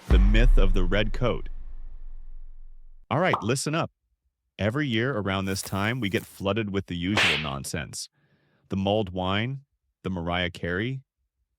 the myth of the red coat. All right, listen up. Every year around this time, we get flooded with the usual nonsense. The mulled wine, the Mariah Carey,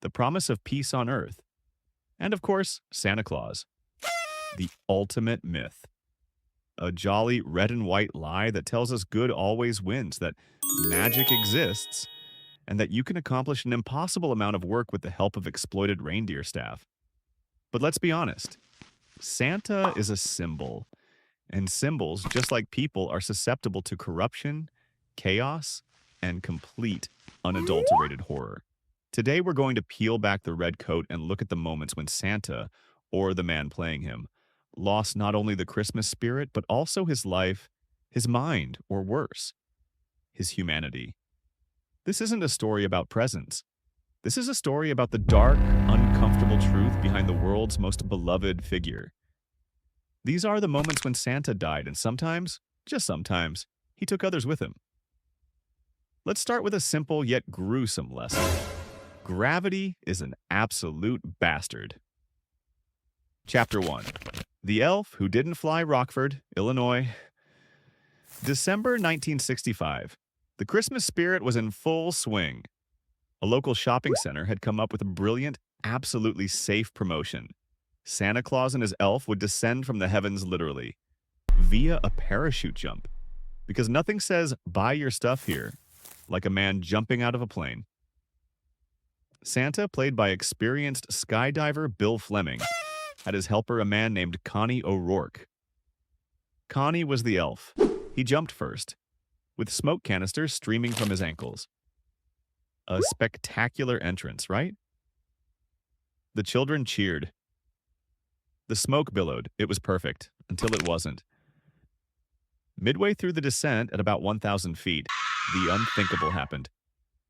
the promise of peace on earth, and of course, Santa Claus, the ultimate myth. A jolly red and white lie that tells us good always wins, that magic exists, and that you can accomplish an impossible amount of work with the help of exploited reindeer staff. But let's be honest, Santa is a symbol, and symbols, just like people, are susceptible to corruption, chaos, and complete unadulterated horror. Today, we're going to peel back the red coat and look at the moments when Santa, or the man playing him, lost not only the Christmas spirit, but also his life, his mind, or worse, his humanity. This isn't a story about presents. This is a story about the dark, uncomfortable truth behind the world's most beloved figure. These are the moments when Santa died, and sometimes, just sometimes, he took others with him. Let's start with a simple yet gruesome lesson. Gravity is an absolute bastard. Chapter 1. The Elf Who Didn't Fly Rockford, Illinois. December 1965. The Christmas spirit was in full swing. A local shopping center had come up with a brilliant, absolutely safe promotion. Santa Claus and his elf would descend from the heavens literally, via a parachute jump. Because nothing says, buy your stuff here, like a man jumping out of a plane. Santa, played by experienced skydiver Bill Fleming, had his helper a man named Connie O'Rourke. Connie was the elf. He jumped first, with smoke canisters streaming from his ankles. A spectacular entrance, right? The children cheered. The smoke billowed. It was perfect, until it wasn't. Midway through the descent, at about 1,000 feet, the unthinkable happened.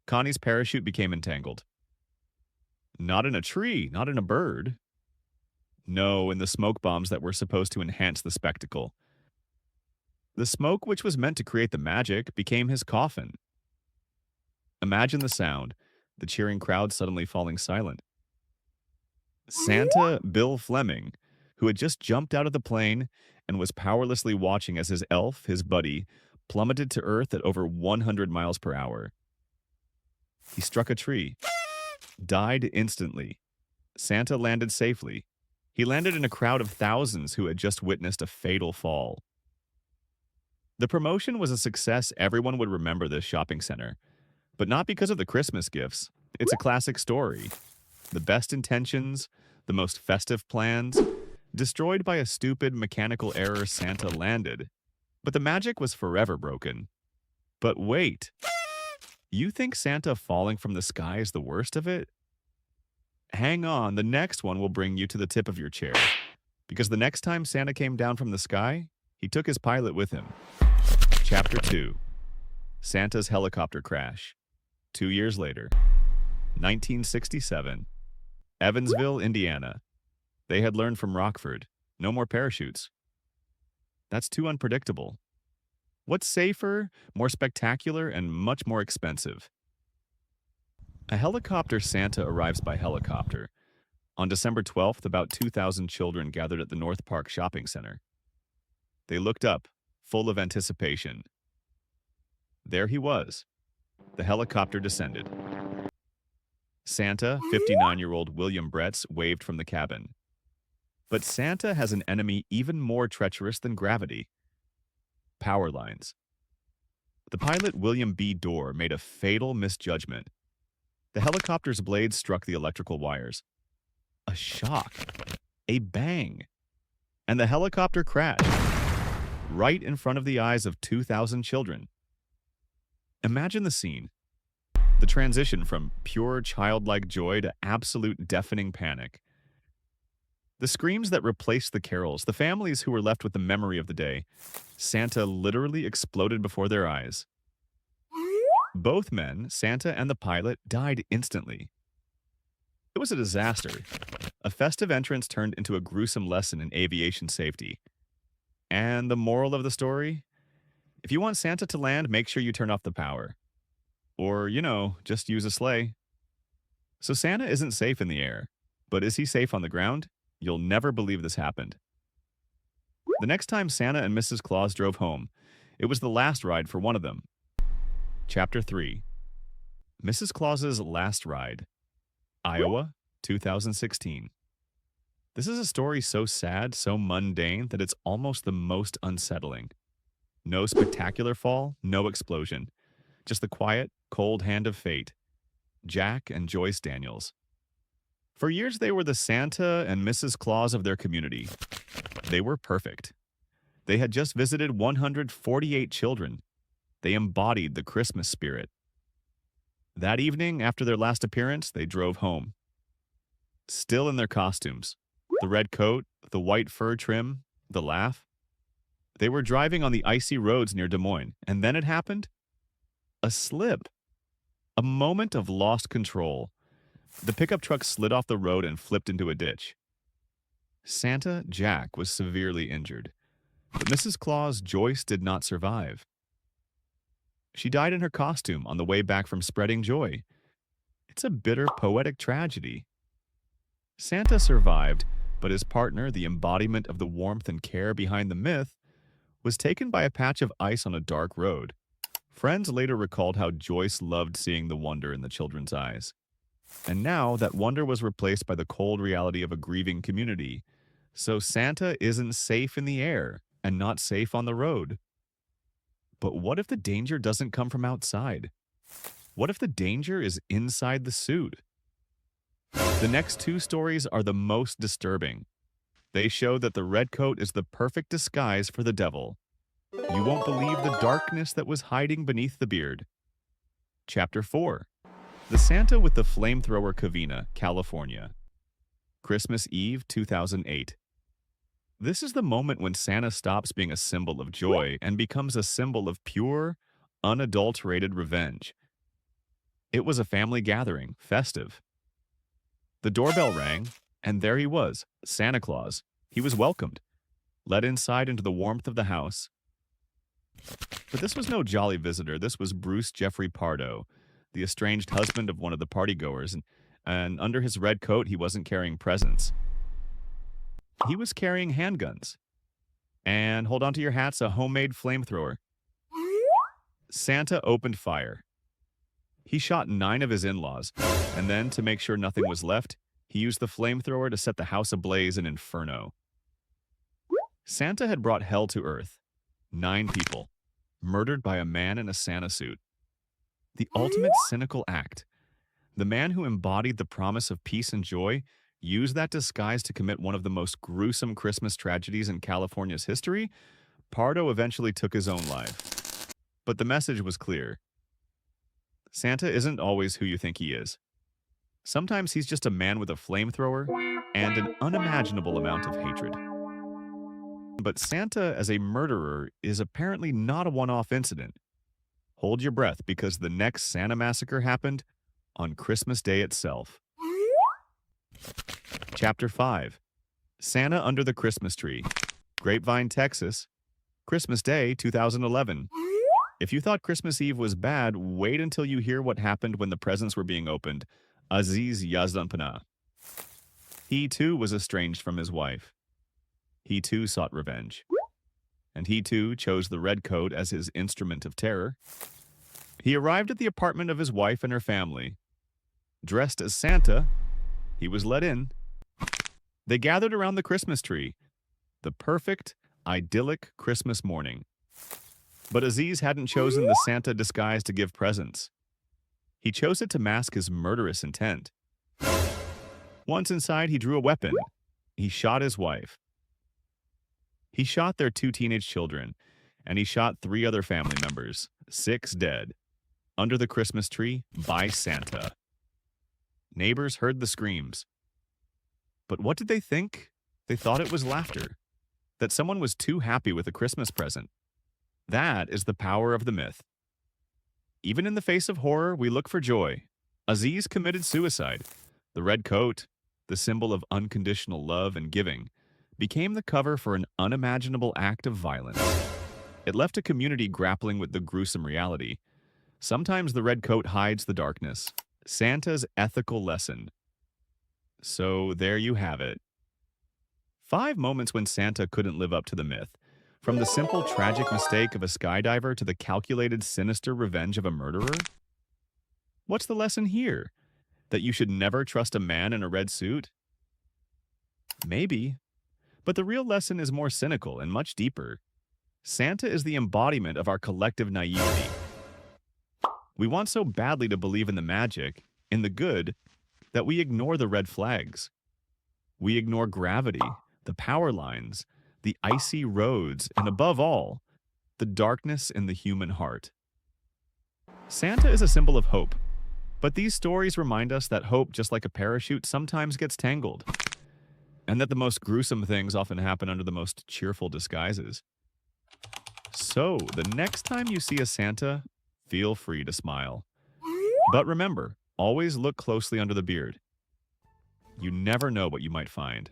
Connie's parachute became entangled. Not in a tree, not in a bird. No, in the smoke bombs that were supposed to enhance the spectacle. The smoke, which was meant to create the magic, became his coffin. Imagine the sound, the cheering crowd suddenly falling silent. Santa Bill Fleming, who had just jumped out of the plane and was powerlessly watching as his elf, his buddy, plummeted to Earth at over 100 miles per hour. He struck a tree, died instantly. Santa landed safely. He landed in a crowd of thousands who had just witnessed a fatal fall. The promotion was a success. Everyone would remember this shopping center, but not because of the Christmas gifts. It's a classic story. The best intentions, the most festive plans, destroyed by a stupid mechanical error. Santa landed, but the magic was forever broken. But wait, you think Santa falling from the sky is the worst of it? Hang on, the next one will bring you to the tip of your chair. Because the next time Santa came down from the sky, he took his pilot with him. Chapter 2. Santa's Helicopter Crash. 2 years later. 1967. Evansville, Indiana. They had learned from Rockford. No more parachutes. That's too unpredictable. What's safer, more spectacular, and much more expensive? A helicopter Santa arrives by helicopter. On December 12th, about 2,000 children gathered at the North Park Shopping Center. They looked up, full of anticipation. There he was. The helicopter descended. Santa, 59-year-old William Bretz, waved from the cabin. But Santa has an enemy even more treacherous than gravity. Power lines. The pilot, William B. Dorr, made a fatal misjudgment. The helicopter's blades struck the electrical wires. A shock. A bang. And the helicopter crashed. Right in front of the eyes of 2,000 children. Imagine the scene. The transition from pure childlike joy to absolute deafening panic. The screams that replaced the carols, the families who were left with the memory of the day. Santa literally exploded before their eyes. Both men, Santa and the pilot, died instantly. It was a disaster. A festive entrance turned into a gruesome lesson in aviation safety. And the moral of the story? If you want Santa to land, make sure you turn off the power. Or, just use a sleigh. So Santa isn't safe in the air, but is he safe on the ground? You'll never believe this happened. The next time Santa and Mrs. Claus drove home, it was the last ride for one of them. Chapter 3. Mrs. Claus's Last Ride. Iowa, 2016. This is a story so sad, so mundane, that it's almost the most unsettling. No spectacular fall, no explosion. Just the quiet, cold hand of fate. Jack and Joyce Daniels. For years, they were the Santa and Mrs. Claus of their community. They were perfect. They had just visited 148 children. They embodied the Christmas spirit. That evening, after their last appearance, they drove home. Still in their costumes. The red coat, the white fur trim, the laugh. They were driving on the icy roads near Des Moines, and then it happened. A slip. A moment of lost control. The pickup truck slid off the road and flipped into a ditch. Santa, Jack, was severely injured, but Mrs. Claus, Joyce, did not survive. She died in her costume on the way back from spreading joy. It's a bitter, poetic tragedy. Santa survived, but his partner, the embodiment of the warmth and care behind the myth, was taken by a patch of ice on a dark road. Friends later recalled how Joyce loved seeing the wonder in the children's eyes. And now that wonder was replaced by the cold reality of a grieving community. So Santa isn't safe in the air and not safe on the road. But what if the danger doesn't come from outside? What if the danger is inside the suit? The next two stories are the most disturbing. They show that the red coat is the perfect disguise for the devil. You won't believe the darkness that was hiding beneath the beard. Chapter 4. The Santa with the Flamethrower, Covina, California. Christmas Eve, 2008. This is the moment when Santa stops being a symbol of joy and becomes a symbol of pure, unadulterated revenge. It was a family gathering, festive. The doorbell rang, and there he was, Santa Claus. He was welcomed, led inside into the warmth of the house. But this was no jolly visitor. This was Bruce Jeffrey Pardo, the estranged husband of one of the partygoers, and under his red coat, he wasn't carrying presents. He was carrying handguns. And hold on to your hats, a homemade flamethrower. Santa opened fire. He shot 9 of his in-laws, and then, to make sure nothing was left, he used the flamethrower to set the house ablaze in inferno. Santa had brought hell to earth. 9 people, murdered by a man in a Santa suit. The ultimate cynical act. The man who embodied the promise of peace and joy used that disguise to commit one of the most gruesome Christmas tragedies in California's history. Pardo eventually took his own life. But the message was clear. Santa isn't always who you think he is. Sometimes he's just a man with a flamethrower and an unimaginable amount of hatred. But Santa as a murderer is apparently not a one-off incident. Hold your breath, because the next Santa massacre happened on Christmas Day itself. Chapter 5. Santa Under the Christmas Tree. Grapevine, Texas. Christmas Day, 2011. If you thought Christmas Eve was bad, wait until you hear what happened when the presents were being opened. Aziz Yazdanpana. He too was estranged from his wife. He too sought revenge. And he too chose the red coat as his instrument of terror. He arrived at the apartment of his wife and her family. Dressed as Santa, he was let in. They gathered around the Christmas tree. The perfect, idyllic Christmas morning. But Aziz hadn't chosen the Santa disguise to give presents. He chose it to mask his murderous intent. Once inside, he drew a weapon. He shot his wife. He shot their 2 teenage children, and he shot 3 other family members, 6 dead, under the Christmas tree by Santa. Neighbors heard the screams. But what did they think? They thought it was laughter, that someone was too happy with a Christmas present. That is the power of the myth. Even in the face of horror, we look for joy. Aziz committed suicide. The red coat, the symbol of unconditional love and giving, became the cover for an unimaginable act of violence. It left a community grappling with the gruesome reality. Sometimes the red coat hides the darkness. Santa's ethical lesson. So there you have it. 5 moments when Santa couldn't live up to the myth. From the simple tragic mistake of a skydiver to the calculated sinister revenge of a murderer. What's the lesson here? That you should never trust a man in a red suit? Maybe. But the real lesson is more cynical and much deeper. Santa is the embodiment of our collective naivety. We want so badly to believe in the magic, in the good, that we ignore the red flags. We ignore gravity, the power lines, the icy roads, and above all, the darkness in the human heart. Santa is a symbol of hope, but these stories remind us that hope, just like a parachute, sometimes gets tangled, and that the most gruesome things often happen under the most cheerful disguises. So, the next time you see a Santa, feel free to smile. But remember, always look closely under the beard. You never know what you might find.